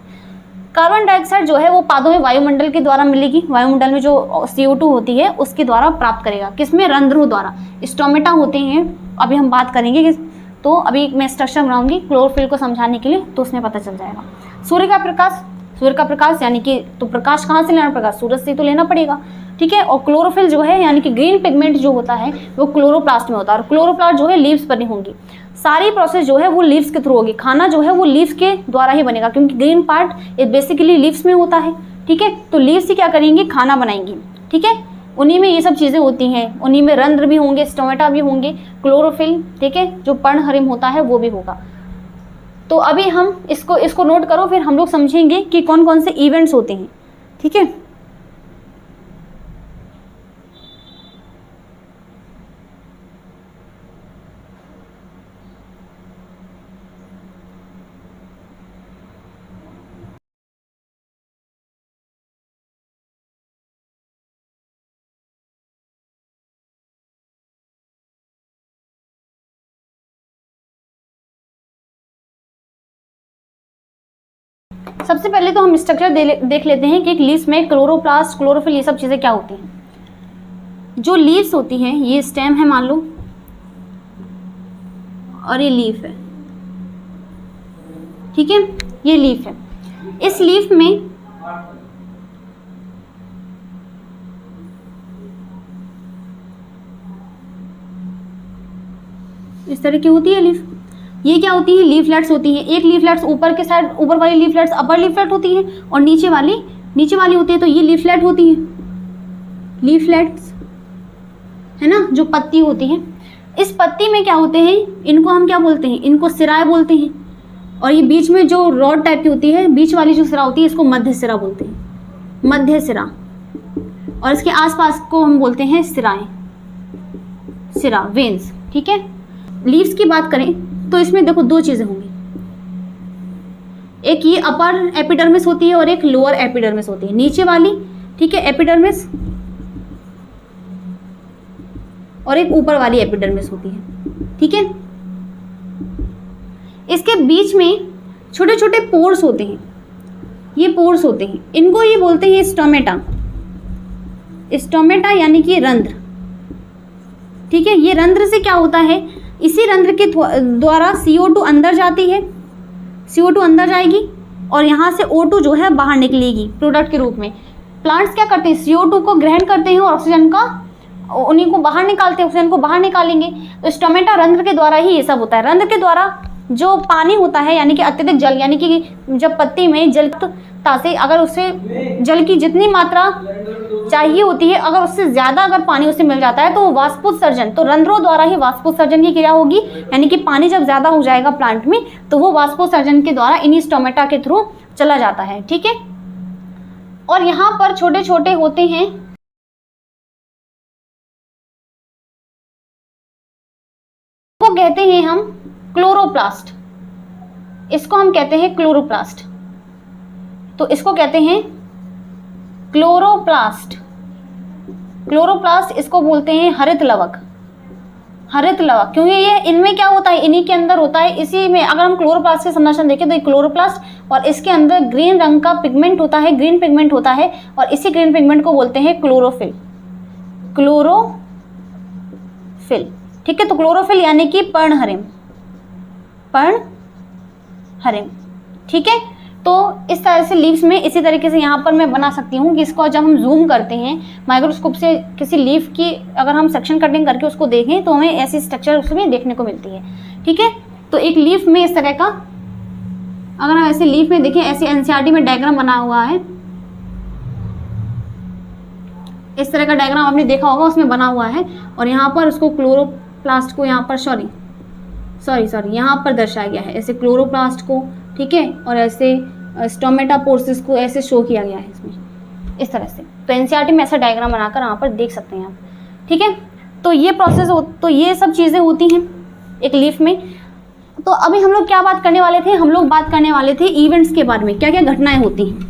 कार्बन डाइऑक्साइड जो है वो पौधों में वायुमंडल के द्वारा मिलेगी, वायुमंडल में जो CO2 होती है उसके द्वारा प्राप्त करेगा, किसमें, रंध्रों द्वारा। स्टोमेटा होते हैं, अभी हम बात करेंगे, तो अभी मैं स्ट्रक्चर बनाऊंगी क्लोरोफिल को समझाने के लिए, तो उसमें पता चल जाएगा। सूर्य का प्रकाश, सूर्य का प्रकाश यानी कि, तो प्रकाश कहाँ से लेना पड़ेगा, सूरज से तो लेना पड़ेगा, ठीक है। और क्लोरोफिल जो है यानी कि ग्रीन पिगमेंट जो होता है वो क्लोरोप्लास्ट में होता है, और क्लोरोप्लास्ट जो है लीव्स पर नहीं होंगी। सारी प्रोसेस जो है वो लीव्स के थ्रू होगी। खाना जो है वो लीव्स के द्वारा ही बनेगा, क्योंकि ग्रीन पार्ट बेसिकली लीव्स में होता है, ठीक है। तो लीव्स से क्या करेंगे, खाना बनाएंगी, ठीक है। उन्हीं में ये सब चीज़ें होती हैं, उन्हीं में रंध्र भी होंगे, स्टोमेटा भी होंगे, क्लोरोफिल, ठीक है, जो पर्णहरिम होता है वो भी होगा। तो अभी हम इसको नोट करो, फिर हम लोग समझेंगे कि कौन कौन से इवेंट्स होते हैं, ठीक है। सबसे पहले तो हम स्ट्रक्चर देख लेते हैं कि एक लीव्स में क्लोरोप्लास्ट, क्लोरोफिल, ये सब चीज़ें क्या होती हैं। जो लीव्स होती हैं, ये स्टेम है मान लो, और ये लीफ है, ठीक है, ये लीफ है। इस लीफ में इस तरह की होती है लीफ। ये क्या होती है, लीफलेट्स होती है। एक लीफलेट्स ऊपर के साइड, ऊपर वाली लीफलेट्स अपर लीफलेट होती है, और नीचे वाली होती है, तो ये लीफलेट होती है, लीफलेट्स है ना, जो पत्ती होती है। इस पत्ती में क्या होते हैं, इनको हम क्या बोलते हैं, इनको सिराएं बोलते हैं। और ये बीच में जो रॉड टाइप की होती है, बीच वाली जो सिरा होती है, इसको मध्य सिरा बोलते हैं, मध्य सिरा। और इसके आसपास को हम बोलते हैं सिराएं, सिरा, वेन्स, ठीक है। लीव्स की बात करें तो इसमें देखो 2 चीजें होंगी, एक ये अपर एपिडर्मिस होती है और एक लोअर एपिडर्मिस होती है, नीचे वाली, ठीक है, एपिडर्मिस, और एक ऊपर वाली एपिडर्मिस होती है, ठीक है। इसके बीच में छोटे छोटे पोर्स होते हैं, ये पोर्स होते हैं, इनको ये बोलते हैं स्टोमेटा, स्टोमेटा यानी कि रंध्र, ठीक है। ये रंध्र से क्या होता है, इसी रंध्र के द्वारा CO2 अंदर जाती है, CO2 अंदर जाएगी, और यहाँ से O2 जो है बाहर निकलेगी प्रोडक्ट के रूप में। प्लांट्स क्या करते हैं, CO2 को ग्रहण करते हैं और ऑक्सीजन का, उन्हीं को बाहर निकालते हैं, ऑक्सीजन को बाहर निकालेंगे। तो स्टोमेटा रंध्र के द्वारा ही ये सब होता है। रंध्र के द्वारा जो पानी होता है, यानी कि अत्यधिक जल, यानी कि जब पत्ती में जलता से अगर उसे जल की जितनी मात्रा चाहिए होती है, अगर उससे ज़्यादा अगर पानी उसे मिल जाता है, तो वाष्पोत्सर्जन, तो रंध्रों द्वारा ही वाष्पोत्सर्जन की क्रिया होगी, यानी कि पानी जब ज़्यादा हो जाएगा प्लांट में, तो वो वाष्पोत्सर्जन के द्वारा इन्हीं स्टोमेटा के थ्रू चला जाता है, ठीक है। और यहाँ पर छोटे छोटे होते हैं, वो कहते हैं हम क्लोरोप्लास्ट, इसको हम कहते हैं क्लोरोप्लास्ट, तो इसको कहते हैं क्लोरोप्लास्ट। क्लोरोप्लास्ट इसको बोलते हैं हरित लवक, हरित लवक, क्योंकि ये इनमें क्या होता है, इन्हीं के अंदर होता है। इसी में अगर हम क्लोरोप्लास्ट के संरचना देखें तो ये क्लोरोप्लास्ट, और इसके अंदर ग्रीन रंग का पिगमेंट होता है, ग्रीन पिगमेंट होता है, और इसी ग्रीन पिगमेंट को बोलते हैं क्लोरोफिल, क्लोरोफिल, ठीक है। तो क्लोरोफिल यानी कि पर्णहरिम, पर्णहरिम, ठीक है। तो इस तरह से लीव्स में इसी तरीके से यहाँ पर मैं बना सकती हूँ कि इसको जब हम जूम करते हैं माइक्रोस्कोप से किसी लीफ की, अगर हम सेक्शन कटिंग करके उसको देखें तो हमें ऐसी स्ट्रक्चर उसमें देखने को मिलती है, ठीक है। तो एक लीफ में इस तरह का, अगर हम ऐसे लीफ में देखें, ऐसे एनसीईआरटी में डायग्राम बना हुआ है, इस तरह का डायग्राम आपने देखा होगा, उसमें बना हुआ है। और यहाँ पर उसको क्लोरोप्लास्ट को यहाँ पर सॉरी यहाँ पर दर्शाया गया है, ऐसे क्लोरोप्लास्ट को, ठीक है, और ऐसे स्टोमेटापोर्सिस को ऐसे शो किया गया है इसमें इस तरह से। तो एनसीईआरटी में ऐसा डायग्राम बनाकर यहाँ पर देख सकते हैं आप, ठीक है। तो ये प्रोसेस तो ये सब चीज़ें होती हैं एक लीफ में। तो अभी हम लोग क्या बात करने वाले थे, हम लोग बात करने वाले थे इवेंट्स के बारे में, क्या क्या घटनाएं होती हैं।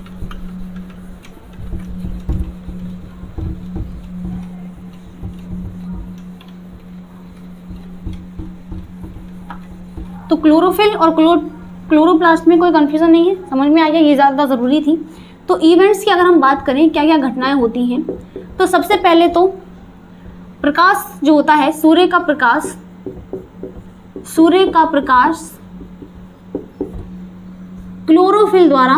तो क्लोरोफिल और क्लोरोप्लास्ट में कोई कंफ्यूजन नहीं है, समझ में आ गया, ये ज़्यादा ज़रूरी थी। तो इवेंट्स की अगर हम बात करें क्या क्या घटनाएं होती हैं, तो सबसे पहले तो प्रकाश जो होता है, सूर्य का प्रकाश क्लोरोफिल द्वारा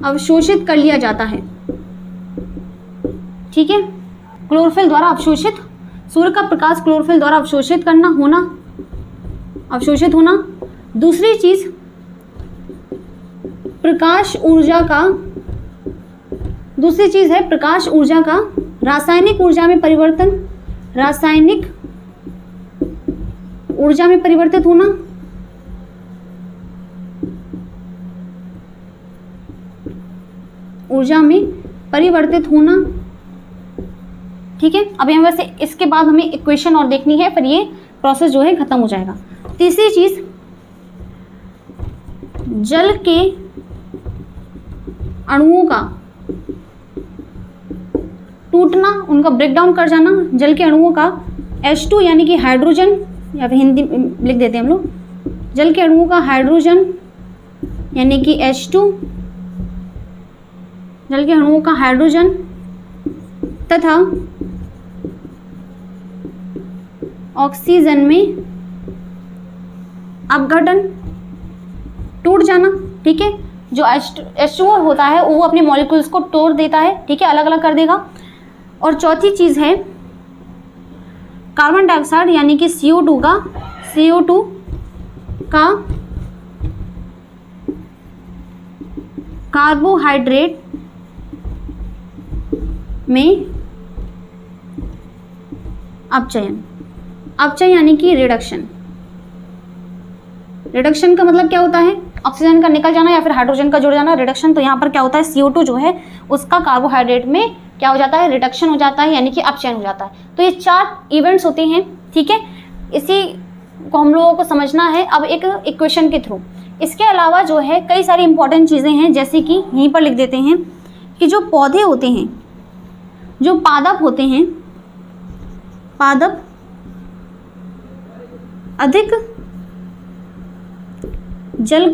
अवशोषित कर लिया जाता है, ठीक है। क्लोरोफिल द्वारा अवशोषित, सूर्य का प्रकाश क्लोरोफिल द्वारा अवशोषित होना। दूसरी चीज, प्रकाश ऊर्जा का रासायनिक ऊर्जा में परिवर्तित होना। ठीक है। अब यहाँ वैसे इसके बाद हमें इक्वेशन और देखनी है, फिर ये प्रोसेस जो है खत्म हो जाएगा। तीसरी चीज, जल के अणुओं का टूटना, उनका ब्रेकडाउन कर जाना। जल के अणुओं का H2 यानी कि हाइड्रोजन, या फिर हिंदी लिख देते हैं हम लोग, जल के अणुओं का हाइड्रोजन यानी कि H2, जल के अणुओं का हाइड्रोजन तथा ऑक्सीजन में अपघटन, टूट जाना, ठीक है। जो H2O होता है वो अपने मॉलिक्यूल्स को तोड़ देता है, ठीक है, अलग अलग कर देगा। और चौथी चीज़ है कार्बन डाइऑक्साइड यानी कि CO2 का कार्बोहाइड्रेट में अपचयन यानी कि रिडक्शन का मतलब क्या होता है, ऑक्सीजन का निकल जाना या फिर हाइड्रोजन का जुड़ जाना। रिडक्शन तो यहाँ पर क्या होता है, CO2 जो है उसका कार्बोहाइड्रेट में क्या हो जाता है, रिडक्शन हो जाता है, यानी कि अपचयन हो जाता है। तो ये 4 इवेंट्स होते हैं, ठीक है। इसी को हम लोगों को समझना है अब एक इक्वेशन के थ्रू। इसके अलावा जो है कई सारी इंपॉर्टेंट चीज़ें हैं, जैसे कि यहीं पर लिख देते हैं कि जो पौधे होते हैं, जो पादप होते हैं, पादप अधिक जल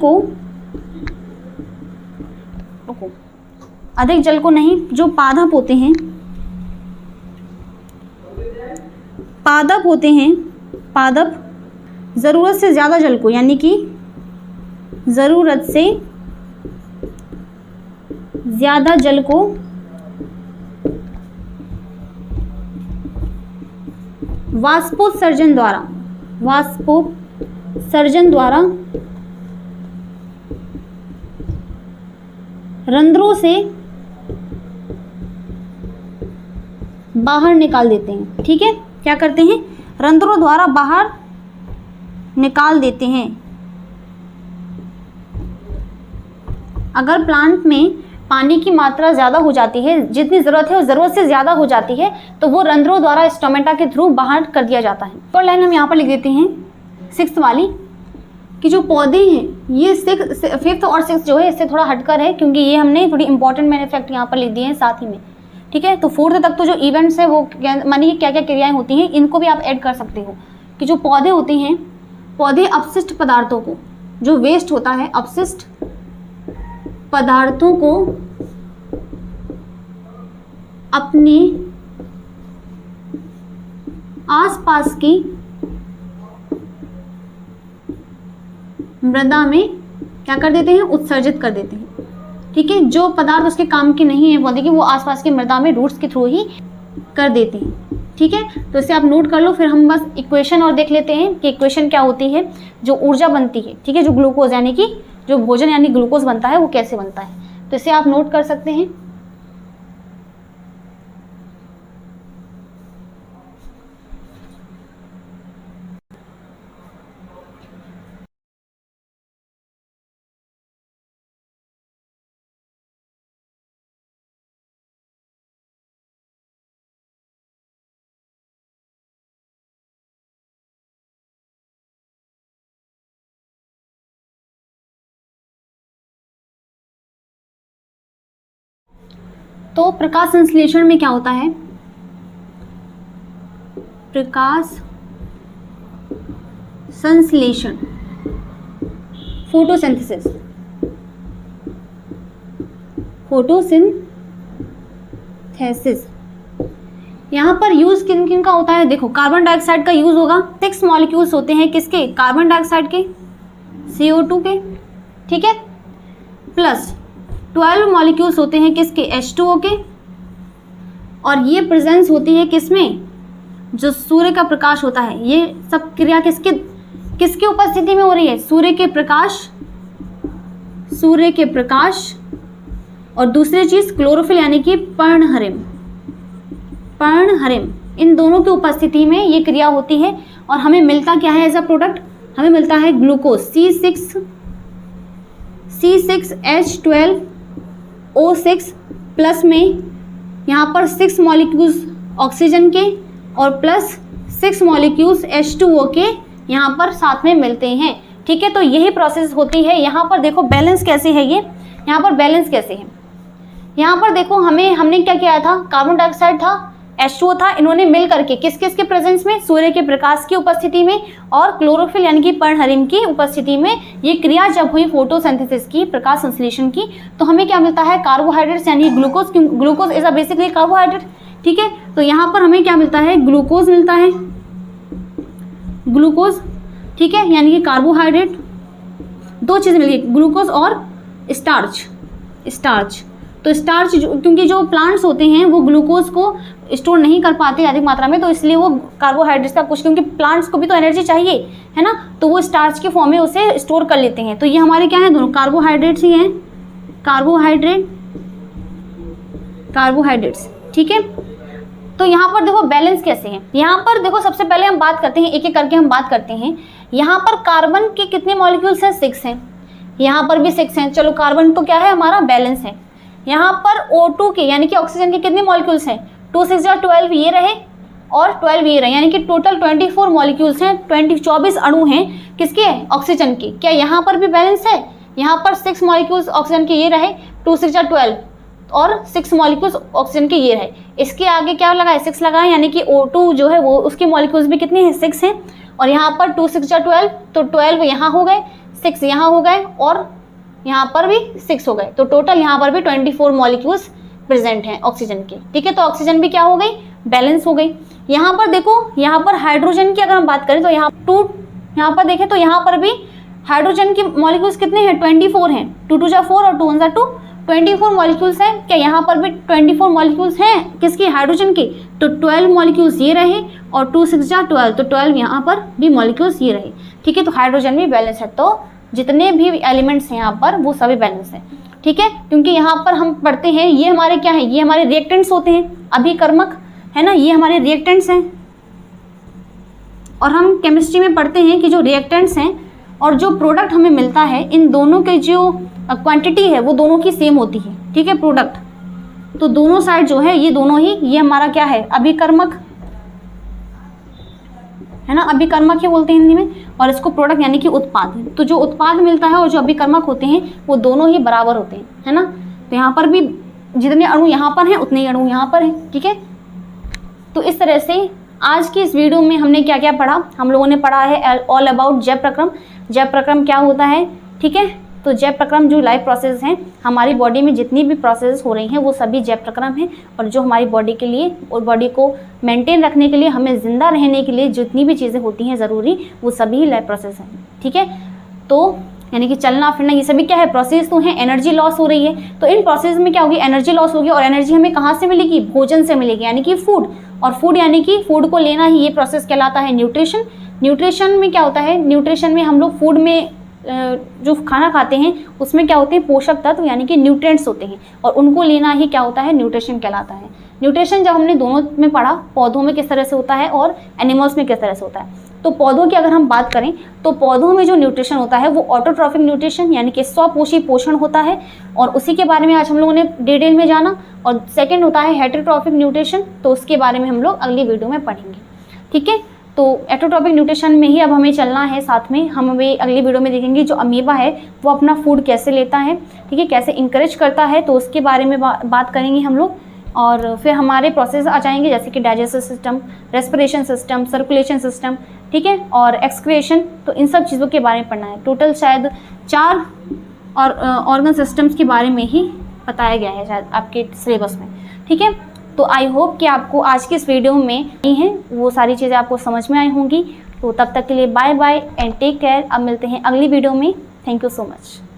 को नहीं, जो पादप होते हैं, पादप ज़रूरत से ज़्यादा जल को, यानी कि ज़रूरत से ज़्यादा जल को वाष्पोत्सर्जन द्वारा रंध्रों से बाहर निकाल देते हैं, ठीक है। क्या करते हैं, रंध्रों द्वारा बाहर निकाल देते हैं। अगर प्लांट में पानी की मात्रा ज़्यादा हो जाती है, जितनी ज़रूरत है वो ज़रूरत से ज़्यादा हो जाती है, तो वो रंध्रों द्वारा स्टोमेटा के थ्रू बाहर कर दिया जाता है। तो लाइन हम यहाँ पर लिख देते हैं 6th वाली, कि जो पौधे हैं, ये 5th और 6th जो है इससे थोड़ा हटकर है, क्योंकि ये हमने थोड़ी इंपॉर्टेंट मैंने फैक्ट यहाँ पर लिख दिए हैं साथ ही में, ठीक है। तो 4th तक तो जो इवेंट्स है वो मानिए क्या क्या क्रियाएं होती हैं, इनको भी आप ऐड कर सकते हो। कि जो पौधे होते हैं, पौधे अपशिष्ट पदार्थों को, जो वेस्ट होता है, अपशिष्ट पदार्थों को अपने आसपास की मृदा में क्या कर देते हैं, उत्सर्जित कर देते हैं, ठीक है। जो पदार्थ उसके काम के नहीं है पौधे की, वो आसपास की मृदा में रूट्स के थ्रू ही कर देते हैं। ठीक है, तो इसे आप नोट कर लो। फिर हम बस इक्वेशन और देख लेते हैं कि इक्वेशन क्या होती है, जो ऊर्जा बनती है, ठीक है, जो ग्लूकोज यानी कि जो भोजन यानी ग्लूकोज बनता है वो कैसे बनता है, तो इसे आप नोट कर सकते हैं। तो प्रकाश संश्लेषण में क्या होता है, प्रकाश संश्लेषण, फोटोसिंथेसिस, फोटोसिंथेसिस, यहाँ पर यूज किन किन का होता है, देखो कार्बन डाइऑक्साइड का यूज होगा। 6 मॉलिक्यूल्स होते हैं किसके, कार्बन डाइऑक्साइड के, CO2 के, ठीक है, प्लस 12 मॉलिक्यूल्स होते हैं किसके, H2O के, और ये प्रेजेंस होती है किसमें, जो सूर्य का प्रकाश होता है। ये सब क्रिया किसके किसकी उपस्थिति में हो रही है, सूर्य के प्रकाश, और दूसरी चीज क्लोरोफिल यानी कि पर्णहरिम, इन दोनों की उपस्थिति में ये क्रिया होती है, और हमें मिलता क्या है एज अ प्रोडक्ट, हमें मिलता है ग्लूकोज C6H12O6 प्लस में यहाँ पर 6 मॉलिक्यूल्स ऑक्सीजन के और प्लस 6 मॉलिक्यूल्स H2O के यहाँ पर साथ में मिलते हैं, ठीक है। तो यही प्रोसेस होती है। यहाँ पर देखो बैलेंस कैसे है, ये यहाँ पर बैलेंस कैसे है, यहाँ पर देखो हमने क्या किया था, कार्बन डाइऑक्साइड था, H2O था, इन्होंने मिल करके किस किस के प्रेजेंस में, सूर्य के प्रकाश की उपस्थिति में और क्लोरोफिल यानी कि पर्णहरिम की उपस्थिति में ये क्रिया जब हुई फोटोसिंथेसिस की, प्रकाश संश्लेषण की, तो हमें क्या मिलता है, कार्बोहाइड्रेट्स यानी glucose is a basically carbohydrate, ठीक है। तो यहाँ पर हमें क्या मिलता है, ग्लूकोज मिलता है, ग्लूकोज, ठीक है, यानी कि कार्बोहाइड्रेट, दो चीज़ें मिल गई, ग्लूकोज और स्टार्च। तो स्टार्च क्योंकि जो प्लांट्स होते हैं वो ग्लूकोज को स्टोर नहीं कर पाते अधिक मात्रा में, तो इसलिए वो कार्बोहाइड्रेट्स का कुछ, क्योंकि प्लांट्स को भी तो एनर्जी चाहिए, है ना, तो वो स्टार्च के फॉर्म में उसे स्टोर कर लेते हैं। तो ये हमारे क्या है, दोनों कार्बोहाइड्रेट्स ही हैं, कार्बोहाइड्रेट्स, ठीक है। तो यहाँ पर देखो बैलेंस कैसे है, यहाँ पर देखो सबसे पहले हम बात करते हैं, एक एक करके हम बात करते हैं। यहाँ पर कार्बन के कितने मॉलिक्यूल्स हैं, 6 हैं, यहाँ पर भी 6 हैं, चलो कार्बन तो क्या है हमारा बैलेंस है। यहाँ पर O2 के यानी कि ऑक्सीजन के कितने मॉलिक्यूल्स हैं, 2 6 12 ये रहे और 12 ये रहे, यानी कि टोटल 24 मॉलिक्यूल्स हैं, 24 अणु हैं किसके, ऑक्सीजन के। क्या यहाँ पर भी बैलेंस है, यहाँ पर 6 मॉलिक्यूल्स ऑक्सीजन के ये रहे, 2 6 12 और 6 मॉलिक्यूल्स ऑक्सीजन के ये रहे। इसके आगे क्या लगाए, 6 लगाए, यानी कि O2 जो है वो उसके मॉलिक्यूल्स भी कितने हैं, 6 हैं, और यहाँ पर 2 6 12, तो 12 यहाँ हो गए, 6 यहाँ हो गए और यहाँ पर भी 6 हो गए, तो टोटल यहाँ पर भी 24 मॉलिक्यूल्स प्रेजेंट हैं ऑक्सीजन के, ठीक है। तो ऑक्सीजन भी क्या हो गई, बैलेंस हो गई। यहाँ पर देखो, यहाँ पर हाइड्रोजन की अगर हम बात करें तो यहाँ पर देखें तो यहाँ पर भी हाइड्रोजन के मॉलिक्यूल्स कितने हैं, 24 हैं, 2 2 4 और 2 1 2, 24 मॉलिक्यूल्स हैं। क्या यहाँ पर भी 24 मॉलिक्यूल्स हैं किसकी, हाइड्रोजन की, तो 12 मॉलिक्यूल्स ये रहे और 2 6 12, तो 12 यहाँ पर भी मॉलिक्यूल्स ये रहे, ठीक है। तो हाइड्रोजन भी बैलेंस है, तो जितने भी एलिमेंट्स हैं यहाँ पर वो सभी बैलेंस हैं, ठीक है। क्योंकि यहाँ पर हम पढ़ते हैं ये हमारे क्या है, ये हमारे रिएक्टेंट्स होते हैं, अभिकर्मक, है ना, ये हमारे रिएक्टेंट्स हैं। और हम केमिस्ट्री में पढ़ते हैं कि जो रिएक्टेंट्स हैं और जो प्रोडक्ट हमें मिलता है, इन दोनों के जो क्वांटिटी है वो दोनों की सेम होती है, ठीक है, प्रोडक्ट। तो दोनों साइड जो है ये दोनों ही, ये हमारा क्या है, अभिकर्मक, है ना, अभिकर्मक ही बोलते हैं हिंदी में, और इसको प्रोडक्ट यानी कि उत्पाद। तो जो उत्पाद मिलता है और जो अभिकर्मक होते हैं वो दोनों ही बराबर होते हैं, है ना। तो यहाँ पर भी जितने अणु यहाँ पर हैं उतने ही अणु यहाँ पर हैं, ठीक है। तो इस तरह से आज की इस वीडियो में हमने क्या क्या पढ़ा, हम लोगों ने पढ़ा है ऑल अबाउट जैव प्रक्रम। जैव प्रक्रम क्या होता है, ठीक है। तो जैव प्रक्रम जो लाइफ प्रोसेस हैं, हमारी बॉडी में जितनी भी प्रोसेस हो रही हैं वो सभी जैव प्रक्रम हैं, और जो हमारी बॉडी के लिए और बॉडी को मेंटेन रखने के लिए, हमें ज़िंदा रहने के लिए जितनी भी चीज़ें होती हैं ज़रूरी, वो सभी लाइफ प्रोसेस हैं, ठीक है। तो यानी कि चलना फिरना, ये सभी क्या है, प्रोसेस तो है, एनर्जी लॉस हो रही है। तो इन प्रोसेस में क्या होगी, एनर्जी लॉस होगी, और एनर्जी हमें कहाँ से मिलेगी, भोजन से मिलेगी, यानी कि फूड। और फूड यानी कि फूड को लेना ही ये प्रोसेस कहलाता है न्यूट्रिशन। न्यूट्रिशन में क्या होता है, न्यूट्रिशन में हम लोग फूड में जो खाना खाते हैं उसमें क्या होते हैं, पोषक तत्व यानी कि न्यूट्रिएंट्स होते हैं, और उनको लेना ही क्या होता है, न्यूट्रिशन कहलाता है। न्यूट्रिशन जब हमने दोनों में पढ़ा, पौधों में किस तरह से होता है और एनिमल्स में किस तरह से होता है। तो पौधों की अगर हम बात करें तो पौधों में जो न्यूट्रिशन होता है वो ऑटोट्रॉफिक न्यूट्रिशन यानी कि स्वपोषी पोषण होता है, और उसी के बारे में आज हम लोगों ने डिटेल में जाना। और सेकंड होता है हेटेरोट्रॉफिक न्यूट्रिशन, तो उसके बारे में हम लोग अगली वीडियो में पढ़ेंगे। ठीक है, तो हेटेरोट्रॉफिक न्यूट्रिशन में ही अब हमें चलना है। साथ में हम अभी अगली वीडियो में देखेंगे जो अमीबा है वो अपना फूड कैसे लेता है, ठीक है, कैसे इंकरेज करता है, तो उसके बारे में बात करेंगे हम लोग। और फिर हमारे प्रोसेस आ जाएंगे जैसे कि digestive system, respiration system, circulation system, ठीक है, और एक्सक्रीशन। तो इन सब चीज़ों के बारे में पढ़ना है। टोटल शायद 4 और ऑर्गन सिस्टम्स के बारे में ही बताया गया है शायद आपके सिलेबस में। ठीक है, तो आई होप कि आपको आज की इस वीडियो में वो सारी चीज़ें आपको समझ में आई होंगी। तो तब तक के लिए bye bye and take care. अब मिलते हैं अगली वीडियो में। Thank you so much.